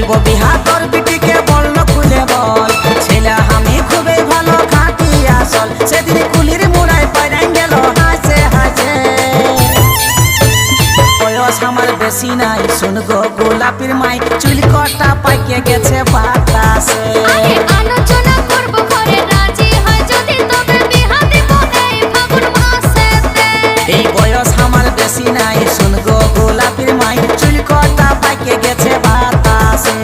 করব বিহা তোর বিটিকে বলল খুলে বল ছেলে আমি খুবই ভালো খাঁটি আসল সেদিন কুলির মুড়ায় পাইরাই গেল হাসে হাসে বয়স আমার বেশি নাই শুন গো গোলাপির মাই চুল কটা পাইকে গেছে বাতাসে আলোচনা করব ঘরে রাজি হয় যদি তবে বিহা দেব এই ফাগুন মাসেতে এই বয়স আমার বেশি নাই শুন গো গোলাপির মাই চুল কটা পাইকে গেছে বাতাসে